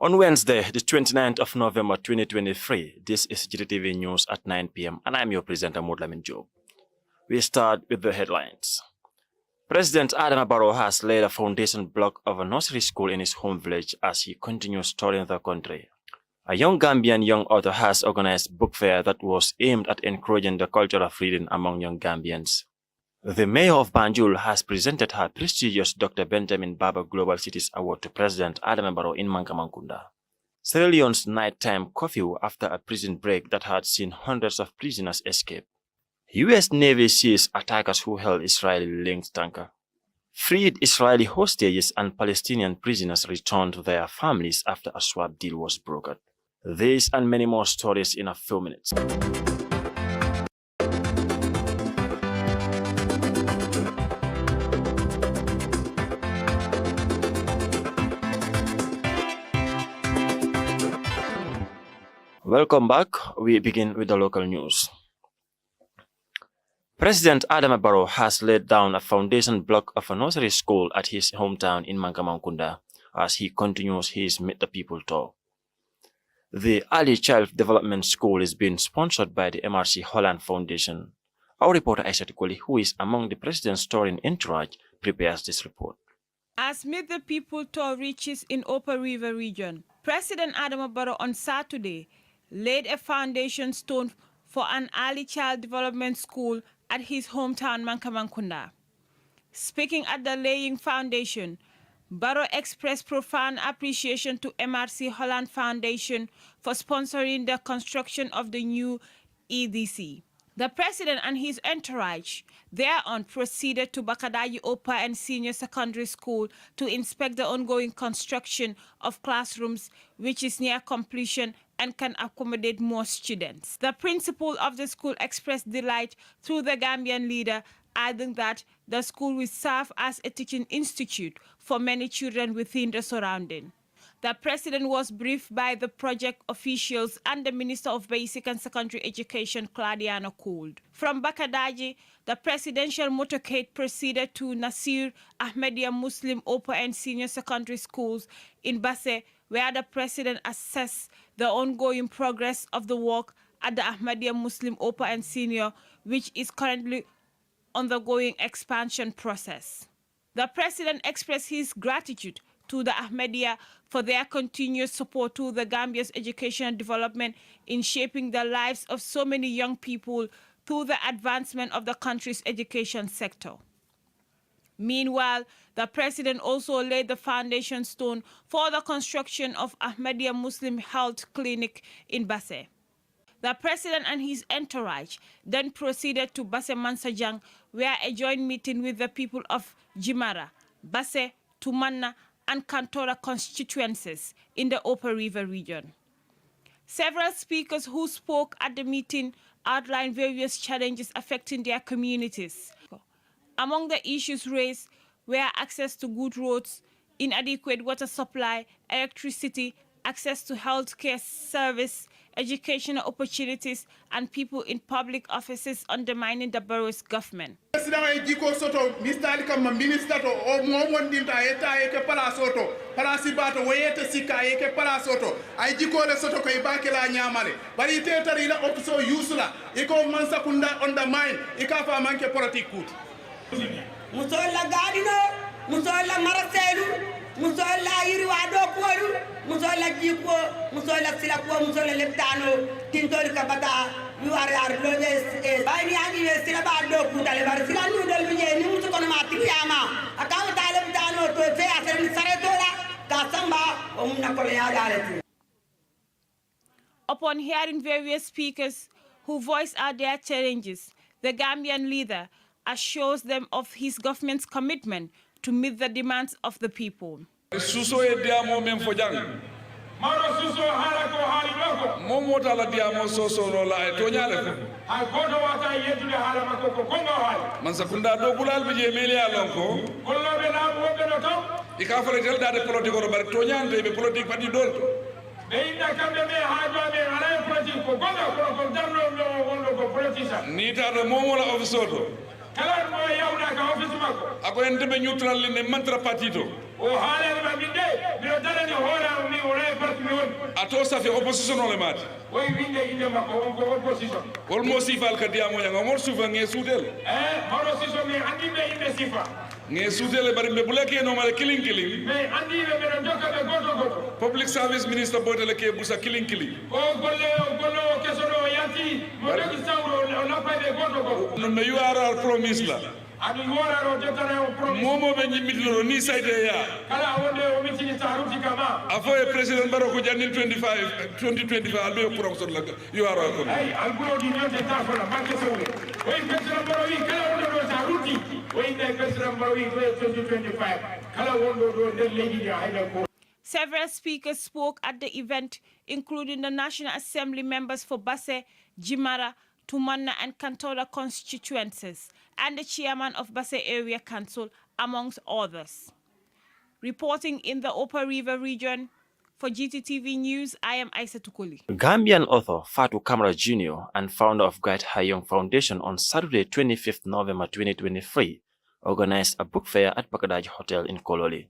On Wednesday, the 29th of November 2023, this is Gttv News at 9 p.m. and I'm your presenter, Modlamin Job. We start with the headlines. President Babara has laid a foundation block of a nursery school in his home village as he continues touring the country. A young Gambian young author has organized a book fair that was aimed at encouraging the culture of reading among young Gambians. The mayor of Banjul has presented her prestigious Dr. Benjamin Baba Global Cities Award to President Babara in Mankamankunda. Sierra Leone's nighttime curfew after a prison break that had seen hundreds of prisoners escape. U.S. Navy seized attackers who held Israeli-linked tanker. Freed Israeli hostages and Palestinian prisoners returned to their families after a swap deal was brokered. These and many more stories in a few minutes. Welcome back. We begin with the local news. President Babara has laid down a foundation block of a nursery school at his hometown in Mankamankunda as he continues his Meet the People tour. The Early Child Development School is being sponsored by the MRC Holland Foundation. Our reporter Aisha Tikoli, who is among the president's touring entourage, prepares this report. As Meet the People tour reaches in Upper River region, President Babara on Saturday laid a foundation stone for an early child development school at his hometown Mankamankunda. Speaking at the laying foundation, Barrow expressed profound appreciation to MRC Holland Foundation for sponsoring the construction of the new EDC. The president and his entourage thereon proceeded to Bakadaji Upper and Senior Secondary School to inspect the ongoing construction of classrooms, which is near completion and can accommodate more students. The principal of the school expressed delight through the Gambian leader, adding that the school will serve as a teaching institute for many children within the surrounding. The president was briefed by the project officials and the Minister of Basic and Secondary Education, Claudiano Kould. From Bakadaji, the presidential motorcade proceeded to Nasir Ahmadiyya Muslim Upper and Senior Secondary Schools in Basse, where the president assessed the ongoing progress of the work at the Ahmadiyya Muslim Upper and Senior, which is currently undergoing expansion process. The president expressed his gratitude to the Ahmadiyya for their continuous support to the Gambia's educational development in shaping the lives of so many young people through the advancement of the country's education sector. Meanwhile, the president also laid the foundation stone for the construction of Ahmadiyya Muslim Health Clinic in Basse. The president and his entourage then proceeded to Basse Mansajang, where a joint meeting with the people of Jimara, Basse, Tumanna, and Kantora constituencies in the Upper River region. Several speakers who spoke at the meeting outlined various challenges affecting their communities. Among the issues raised were access to good roads, inadequate water supply, electricity, access to healthcare service, educational opportunities, and people in public offices undermining the borough's government. Musola gadino, musola maraselu, musola iriwado poru, musola jiko, musola silapo, musola leptano, tintori kabata, you are lodes, bani angi silabado kutale bar silanu del vije ni musu kono matikiyama, akaw taleptano to fe asem saretola, kasamba omna kolya dalati. Upon hearing various speakers who voiced out their challenges, the Gambian leader assures them of his government's commitment to meet the demands of the people. Suso e diamo men fojang. Maro suso harako halidoko. Momo tala diamo soso rola e tonyale ko. Al godo wata yetude halama ko kongo hal. Man sakunda do bulal bije meli alonko. Kollo be na wobe no to. Ika fere tel dade politique ro bar tonyande be politique padi dolto. Be inda kambe me hajo be ala politique ko gonga ko darno no wono ko politique. Ni ta do momo la office ako en debe neutral ne mantra patito o haale ma binde mi dalani hola mi wala parti ato safi opposition ole mat way winde inde makko wonko opposition holmo sifal ka diamo nyanga mor sufa nge sutel maro siso mi andi be inde sifa nge sutel bari be bulake no mala killing me andi be be jokka be goto public service minister botele ke busa killing o golle o kesono yanti mo dagi sawro la pay be goto no me you are promise la adu wora ro jotare o promise momo be nyimitlo ni sayde ya kala wonde o mitini taruti kama afo e president baroko janil 2025 albe pour so la you are ko ay albulo di nyote tafola manke sawle way president baro wi kala wonde do taruti way ne president baro wi 2025 kala wondo do der leydi ya hayda ko. Several speakers spoke at the event, including the National Assembly members for Basse, Jimara, Tumanna and Kantola constituencies, and the chairman of Basse Area Council, amongst others. Reporting in the Upper River region, for Gttv News, I am Aisa Tukuli. Gambian author Fatou Camara Jr. and founder of Guide Hayong Foundation on Saturday, 25th November 2023, organized a book fair at Bakadaj Hotel in Kololi.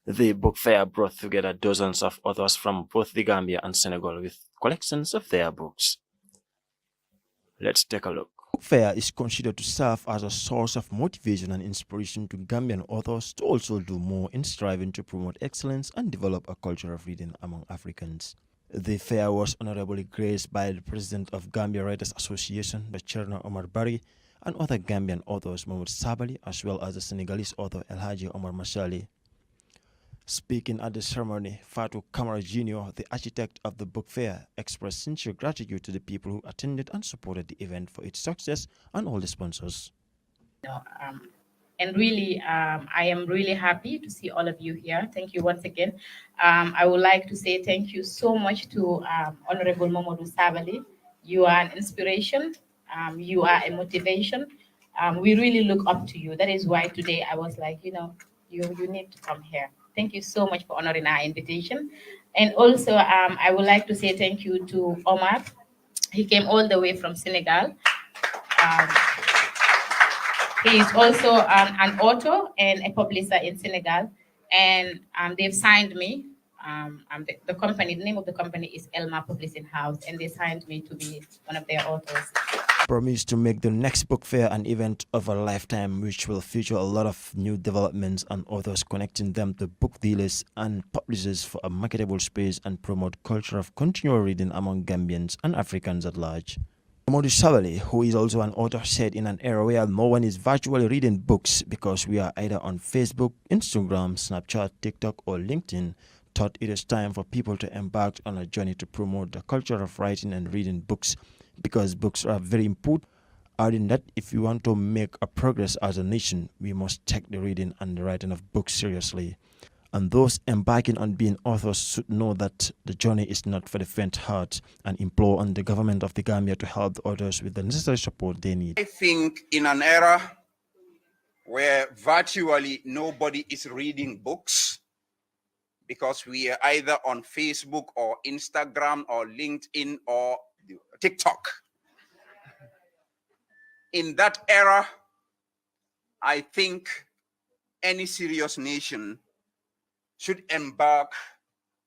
The book fair brought together dozens of authors from both the Gambia and Senegal with collections of their books. Let's take a look. Book fair is considered to serve as a source of motivation and inspiration to Gambian authors to also do more in striving to promote excellence and develop a culture of reading among Africans. The fair was honorably graced by the president of Gambia Writers Association, the Chairman Omar Bari, and other Gambian authors, Mahmoud Sabali, as well as the Senegalese author El Haji Omar Mashali. Speaking at the ceremony, Fatou Camara Jr., the architect of the book fair, expressed sincere gratitude to the people who attended and supported the event for its success and all the sponsors. And really, I am really happy to see all of you here. Thank you once again. I would like to say thank you so much to Honorable Mamadou Sabali. You are an inspiration. You are a motivation. We really look up to you. That is why today I was like, you need to come here. Thank you so much for honoring our invitation. And also, I would like to say thank you to Omar. He came all the way from Senegal. He is also an author and a publisher in Senegal. And they've signed me. The name of the company is Elma Publishing House, and they signed me to be one of their authors. Promise to make the next book fair an event of a lifetime, which will feature a lot of new developments and authors, connecting them to book dealers and publishers for a marketable space and promote culture of continual reading among Gambians and Africans at large. Mamadou Sabali, who is also an author, said in an era where no one is virtually reading books because we are either on Facebook, Instagram, Snapchat, TikTok or LinkedIn, thought it is time for people to embark on a journey to promote the culture of writing and reading books, because books are very important, adding that if we want to make a progress as a nation, we must take the reading and the writing of books seriously. And those embarking on being authors should know that the journey is not for the faint heart, and implore on the government of the Gambia to help the authors with the necessary support they need. I think in an era where virtually nobody is reading books, because we are either on Facebook or Instagram or LinkedIn or TikTok. In that era, I think any serious nation should embark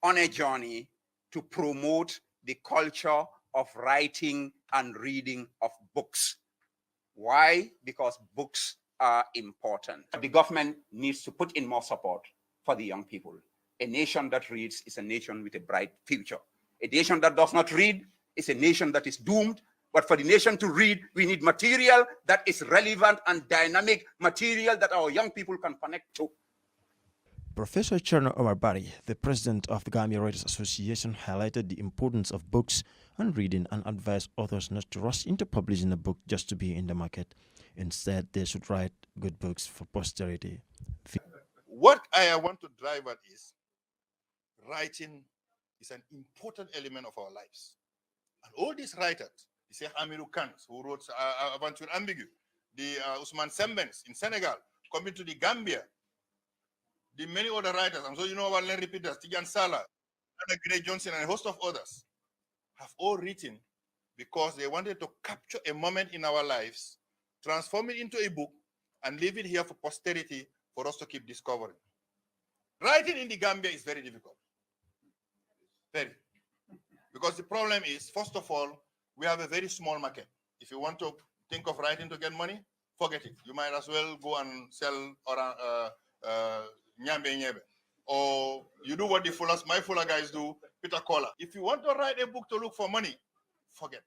on a journey to promote the culture of writing and reading of books. Why? Because books are important. The government needs to put in more support for the young people. A nation that reads is a nation with a bright future. A nation that does not read is a nation that is doomed. But for the nation to read, we need material that is relevant and dynamic, material that our young people can connect to. Professor Cherno Omar Bari, the president of the Gambia Writers Association, highlighted the importance of books and reading and advised authors not to rush into publishing a book just to be in the market. Instead, they should write good books for posterity. What I want to drive at is writing is an important element of our lives. And all these writers, the Sheikh Amirou Kans, who wrote Aventure Ambigu, the Ousmane Sembens in Senegal, coming to the Gambia, the many other writers, and so you know about Len Repeaters, Tijan Sala, and Gray Johnson, and a host of others, have all written because they wanted to capture a moment in our lives, transform it into a book, and leave it here for posterity for us to keep discovering. Writing in the Gambia is very difficult. Very. Because the problem is, first of all, we have a very small market. If you want to think of writing to get money, forget it. You might as well go and sell or nyambe nyebe. Or you do what my fuller guys do, Peter Cola. If you want to write a book to look for money, forget.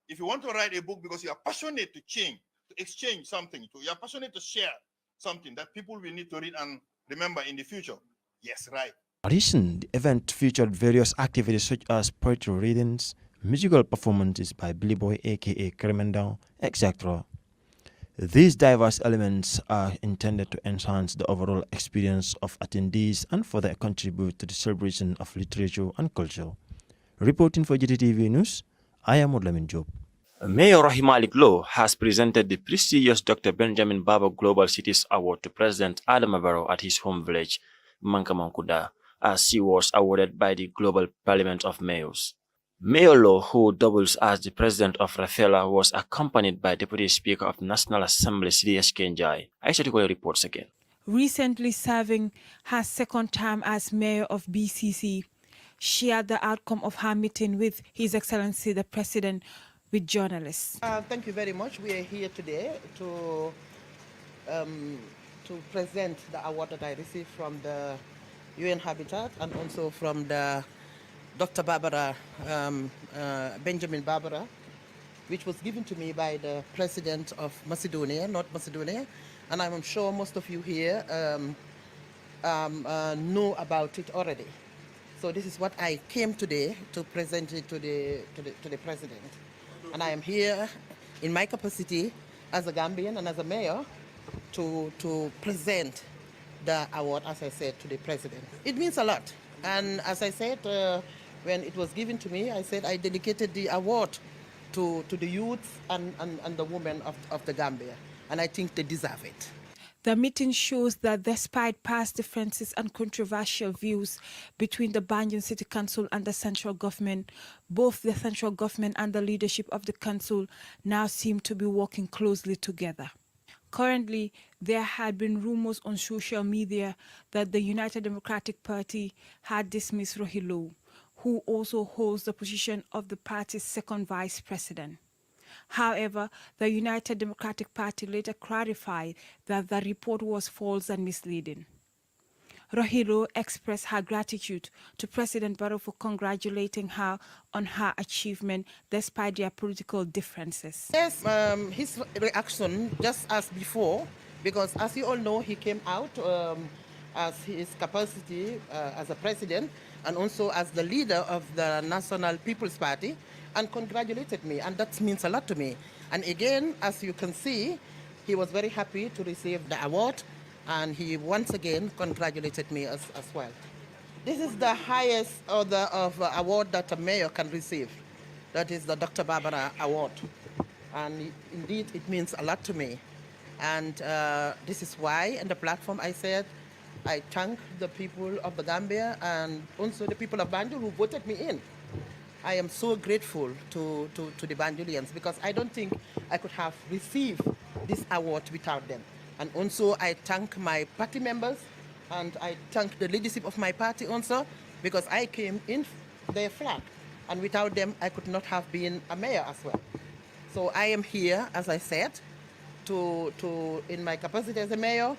If you want to write a book because you are passionate to change, to exchange something, you are passionate to share something that people will need to read and remember in the future, yes, right. In addition, the event featured various activities such as poetry readings, musical performances by Billy Boy aka Kremendao, etc. These diverse elements are intended to enhance the overall experience of attendees and further contribute to the celebration of literature and culture. Reporting for Gttv News, I am Modlamin Job. Mayor Rahimalik Low has presented the prestigious Dr. Benjamin Baba Global Cities Award to President Adama Barrow at his home village, Mankamankuda, as he was awarded by the Global Parliament of Mayors. Mayor Low, who doubles as the president of Rafela, was accompanied by Deputy Speaker of National Assembly CDS Kenjai. Aisha Tukole reports again. Recently serving her second term as mayor of BCC, shared the outcome of her meeting with His Excellency the President with journalists. Thank you very much. We are here today to present the award that I received from the UN Habitat and also from the Dr. Babara, Benjamin Babara, which was given to me by the President of Macedonia, North Macedonia, and I'm sure most of you here know about it already. So this is what I came today to present it to the President. And I am here in my capacity as a Gambian and as a mayor to present the award, as I said, to the President. It means a lot. And as I said, when it was given to me, I said I dedicated the award to the youth and the women of the Gambia. And I think they deserve it. The meeting shows that despite past differences and controversial views between the Banjul City Council and the central government, both the central government and the leadership of the council now seem to be working closely together. Currently, there had been rumors on social media that the United Democratic Party had dismissed Rohilo, who also holds the position of the party's second vice president. However, the United Democratic Party later clarified that the report was false and misleading. Rohilo expressed her gratitude to President Barrow for congratulating her on her achievement despite their political differences. Yes, his reaction just as before, because as you all know, he came out as his capacity as a president and also as the leader of the National People's Party, and congratulated me, and that means a lot to me. And again, as you can see, he was very happy to receive the award, and he once again congratulated me as well. This is the highest order of award that a mayor can receive. That is the Dr. Babara Award. And indeed, it means a lot to me. And this is why, in the platform, I said, I thank the people of the Gambia and also the people of Banjul who voted me in. I am so grateful to the Banjulians because I don't think I could have received this award without them. And also I thank my party members and I thank the leadership of my party also because I came in their flag and without them I could not have been a mayor as well. So I am here, as I said, in my capacity as a mayor,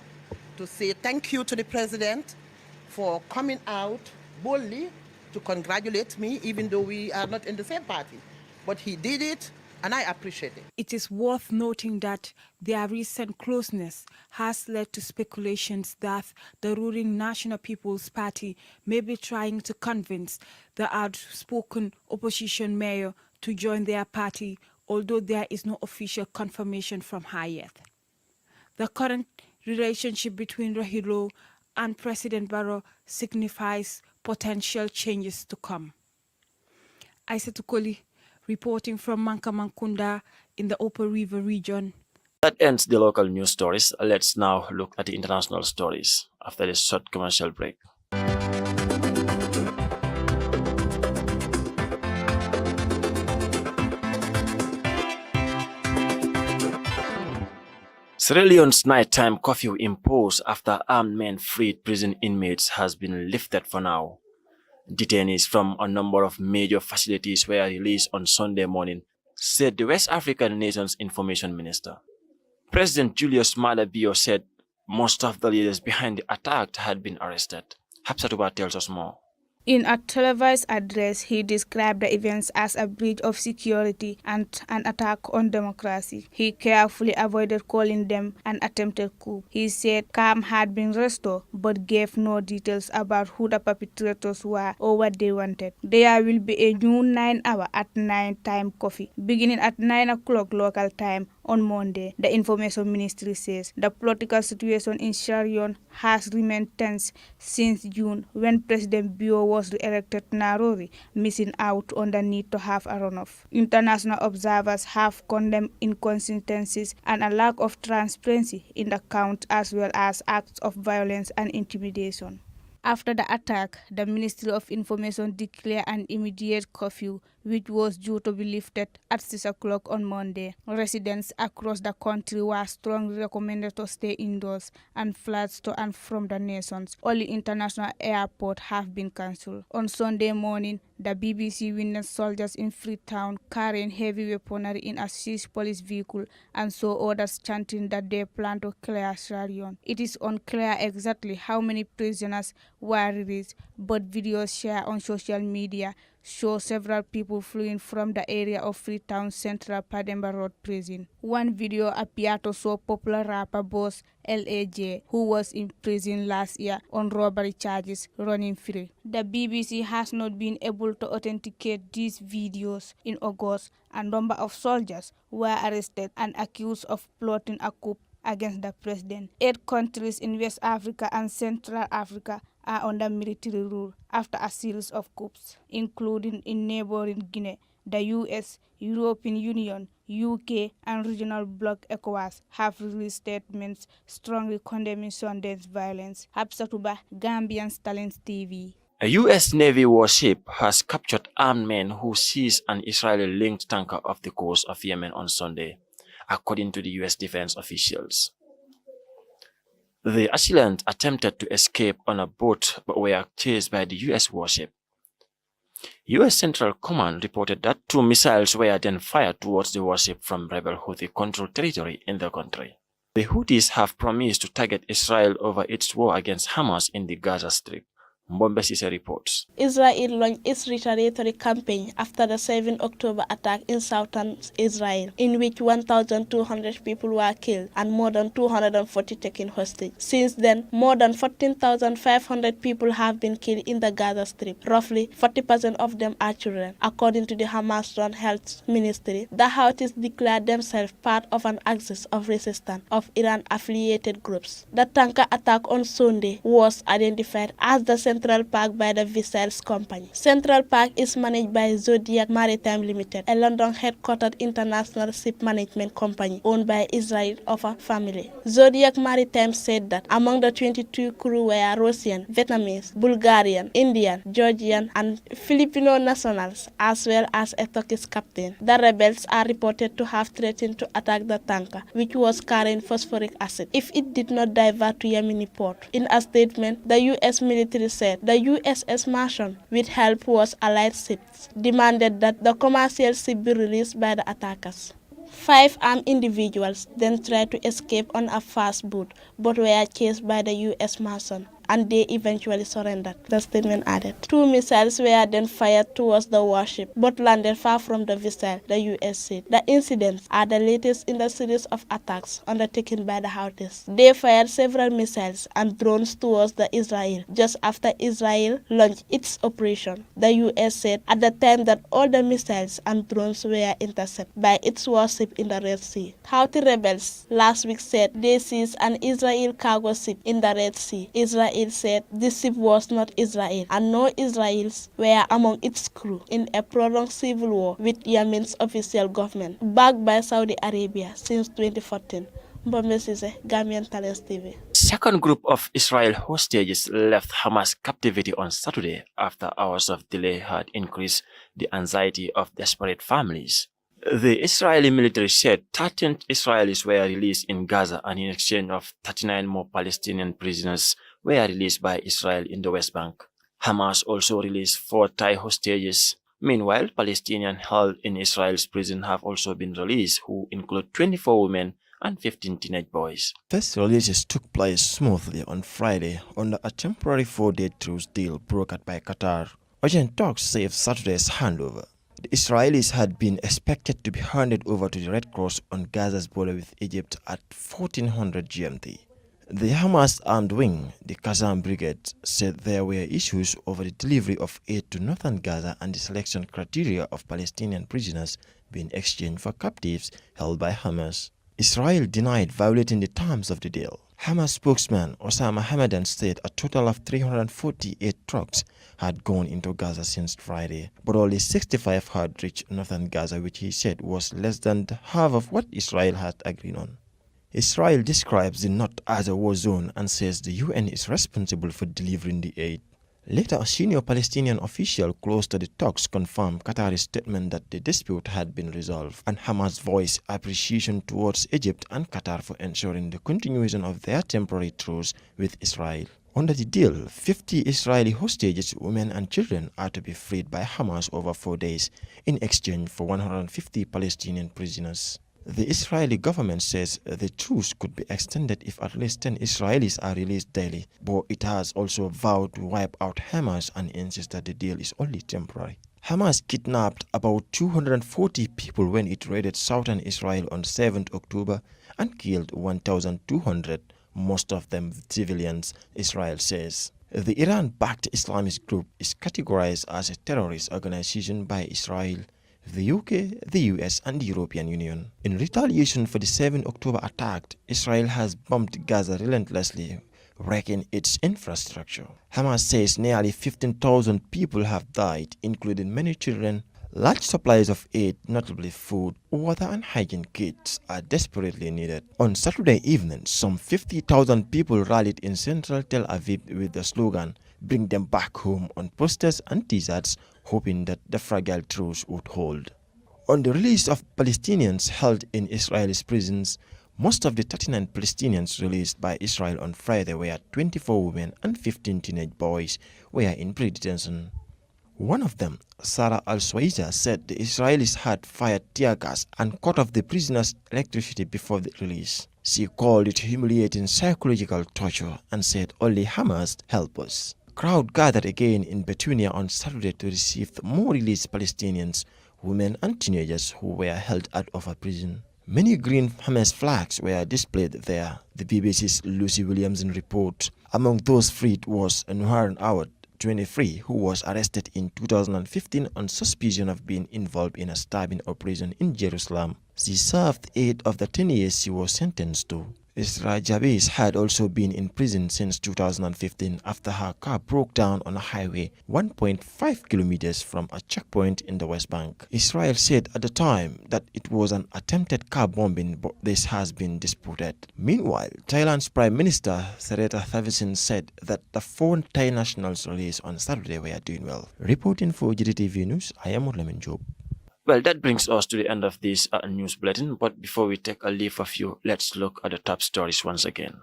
to say thank you to the President for coming out boldly to congratulate me, even though we are not in the same party. But he did it, and I appreciate it. It is worth noting that their recent closeness has led to speculations that the ruling National People's Party may be trying to convince the outspoken opposition mayor to join their party, although there is no official confirmation from her yet. The current relationship between Rohilo and President Barrow signifies potential changes to come. Aisha Tukole, reporting from Mankamankunda in the Upper River region. That ends the local news stories. Let's now look at the international stories after this short commercial break. Sierra Leone's nighttime curfew imposed after armed men freed prison inmates has been lifted for now. Detainees from a number of major facilities were released on Sunday morning, said the West African nation's information minister. President Julius Maada Bio said most of the leaders behind the attack had been arrested. Hapsatuba tells us more. In a televised address, he described the events as a breach of security and an attack on democracy. He carefully avoided calling them an attempted coup. He said calm had been restored, but gave no details about who the perpetrators were or what they wanted. There will be a new 9-hour at 9 time coffee, beginning at 9 o'clock local time on Monday, the information ministry says. The political situation in Sierra Leone has remained tense since June, when President Bio was re-elected Nairobi, missing out on the need to have a runoff. International observers have condemned inconsistencies and a lack of transparency in the count, as well as acts of violence and intimidation. After the attack, the Ministry of Information declared an immediate curfew, which was due to be lifted at 6 o'clock on Monday. Residents across the country were strongly recommended to stay indoors, and flights to and from the nations. Only international airports have been cancelled. On Sunday morning, the BBC witnessed soldiers in Freetown carrying heavy weaponry in a seized police vehicle and saw others chanting that they plan to clear Sierra Leone. It is unclear exactly how many prisoners were released, but videos shared on social media show several people fleeing from the area of Freetown Central Pademba Road prison. One video appeared to show popular rapper boss LAJ, who was in prison last year on robbery charges, running free. The BBC has not been able to authenticate these videos. In August, a number of soldiers were arrested and accused of plotting a coup against the president. 8 countries in West Africa and Central Africa are under military rule after a series of coups, including in neighboring Guinea. The US, European Union, UK, and regional bloc ECOWAS have released statements strongly condemning Sunday's violence. Hapsatuba, Gambian Talents TV. A U.S. Navy warship has captured armed men who seized an Israeli-linked tanker off the coast of Yemen on Sunday, according to the U.S. defense officials. The assailant attempted to escape on a boat but were chased by the U.S. warship. U.S. Central Command reported that 2 missiles were then fired towards the warship from rebel Houthi-controlled territory in the country. The Houthis have promised to target Israel over its war against Hamas in the Gaza Strip. Mbombe Sise reports. Israel launched its retaliatory campaign after the 7 October attack in southern Israel, in which 1,200 people were killed and more than 240 taken hostage. Since then, more than 14,500 people have been killed in the Gaza Strip. Roughly 40% of them are children. According to the Hamas-run health ministry, the Houthis declared themselves part of an axis of resistance of Iran-affiliated groups. The tanker attack on Sunday was identified as the Central Park by the Vessels Company. Central Park is managed by Zodiac Maritime Limited, a London-headquartered international ship management company owned by Israel of a family. Zodiac Maritime said that among the 22 crew were Russian, Vietnamese, Bulgarian, Indian, Georgian, and Filipino nationals, as well as a Turkish captain. The rebels are reported to have threatened to attack the tanker, which was carrying phosphoric acid, if it did not divert to Yemeni port. In a statement, the U.S. military said the USS Marshall, with help was allied ships, demanded that the commercial ship be released by the attackers. 5 armed individuals then tried to escape on a fast boat, but were chased by the U.S. Marshal, and they eventually surrendered, the statement added. 2 missiles were then fired towards the warship, but landed far from the vessel, the U.S. said. The incidents are the latest in the series of attacks undertaken by the Houthis. They fired several missiles and drones towards the Israel just after Israel launched its operation. The U.S. said at the time that all the missiles and drones were intercepted by its warship in the Red Sea. Houthi rebels last week said they seized an Israeli cargo ship in the Red Sea. Israel said this ship was not Israel, and no Israelis were among its crew in a prolonged civil war with Yemen's official government, backed by Saudi Arabia since 2014. Mbombe Sise, Gambian Talents TV. Second group of Israel hostages left Hamas captivity on Saturday after hours of delay had increased the anxiety of desperate families. The Israeli military said 13 Israelis were released in Gaza, and in exchange of 39 more Palestinian prisoners were released by Israel in the West Bank. Hamas also released 4 Thai hostages. Meanwhile, Palestinians held in Israel's prison have also been released, who include 24 women and 15 teenage boys. First releases took place smoothly on Friday under a temporary 4-day truce deal brokered by Qatar. Urgent talks saved Saturday's handover. The Israelis had been expected to be handed over to the Red Cross on Gaza's border with Egypt at 1400 GMT. The Hamas armed wing, the Qassam Brigade, said there were issues over the delivery of aid to northern Gaza and the selection criteria of Palestinian prisoners being exchanged for captives held by Hamas. Israel denied violating the terms of the deal. Hamas spokesman Osama Hamadan said a total of 348 trucks had gone into Gaza since Friday, but only 65 had reached northern Gaza, which he said was less than half of what Israel had agreed on. Israel describes the north as a war zone and says the UN is responsible for delivering the aid. Later, a senior Palestinian official close to the talks confirmed Qatar's statement that the dispute had been resolved, and Hamas voiced appreciation towards Egypt and Qatar for ensuring the continuation of their temporary truce with Israel. Under the deal, 50 Israeli hostages, women and children, are to be freed by Hamas over 4 days in exchange for 150 Palestinian prisoners. The Israeli government says the truce could be extended if at least 10 Israelis are released daily, but it has also vowed to wipe out Hamas and insists that the deal is only temporary. Hamas kidnapped about 240 people when it raided southern Israel on 7th October and killed 1,200, most of them civilians, Israel says. The Iran-backed Islamist group is categorized as a terrorist organization by Israel, the UK, the US and the European Union. In retaliation for the 7 October attack, Israel has bombed Gaza relentlessly, wrecking its infrastructure. Hamas says nearly 15,000 people have died, including many children. Large supplies of aid, notably food, water and hygiene kits, are desperately needed. On Saturday evening, some 50,000 people rallied in central Tel Aviv with the slogan, "Bring them back home," on posters and t-shirts, hoping that the fragile truce would hold. On the release of Palestinians held in Israeli prisons, most of the 39 Palestinians released by Israel on Friday, where 24 women and 15 teenage boys were in pre-detention. One of them, Sarah Al-Swaiza, said the Israelis had fired tear gas and cut off the prisoners' electricity before the release. She called it humiliating psychological torture and said only Hamas help us. Crowd gathered again in Betunia on Saturday to receive more released Palestinians, women and teenagers who were held out of a prison. Many green Hamas flags were displayed there, the BBC's Lucy Williamson report. Among those freed was Nuharan Awad, 23, who was arrested in 2015 on suspicion of being involved in a stabbing operation in Jerusalem. She served 8 of the 10 years she was sentenced to. Isra Jabez had also been in prison since 2015 after her car broke down on a highway 1.5 kilometers from a checkpoint in the West Bank. Israel said at the time that it was an attempted car bombing, but this has been disputed. Meanwhile, Thailand's Prime Minister Srettha Thavisin said that the 4 Thai nationals released on Saturday were doing well. Reporting for Gttv News, I am Murlamin Job. Well, that brings us to the end of this news bulletin, but before we take a leave of you, let's look at the top stories once again.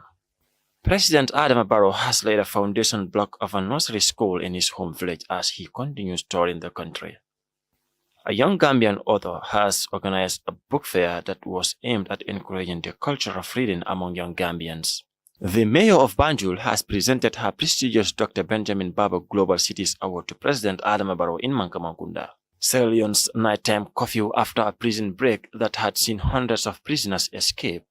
President Adama Barrow has laid a foundation block of a nursery school in his home village as he continues touring the country. A young Gambian author has organized a book fair that was aimed at encouraging the culture of reading among young Gambians. The mayor of Banjul has presented her prestigious Dr. Benjamin Baba Global Cities Award to President Adama Barrow in Mankamangunda. Sierra Leone's nighttime curfew after a prison break that had seen hundreds of prisoners escape.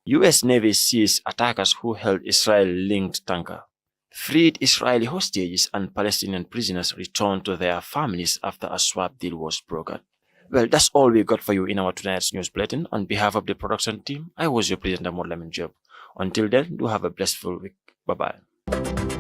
U.S. Navy seized attackers who held Israel-linked tanker. Freed Israeli hostages and Palestinian prisoners returned to their families after a swap deal was brokered. Well, that's all we got for you in our tonight's news bulletin. On behalf of the production team, I was your presenter, Murlamin Job. Until then, do have a blissful week. Bye-bye.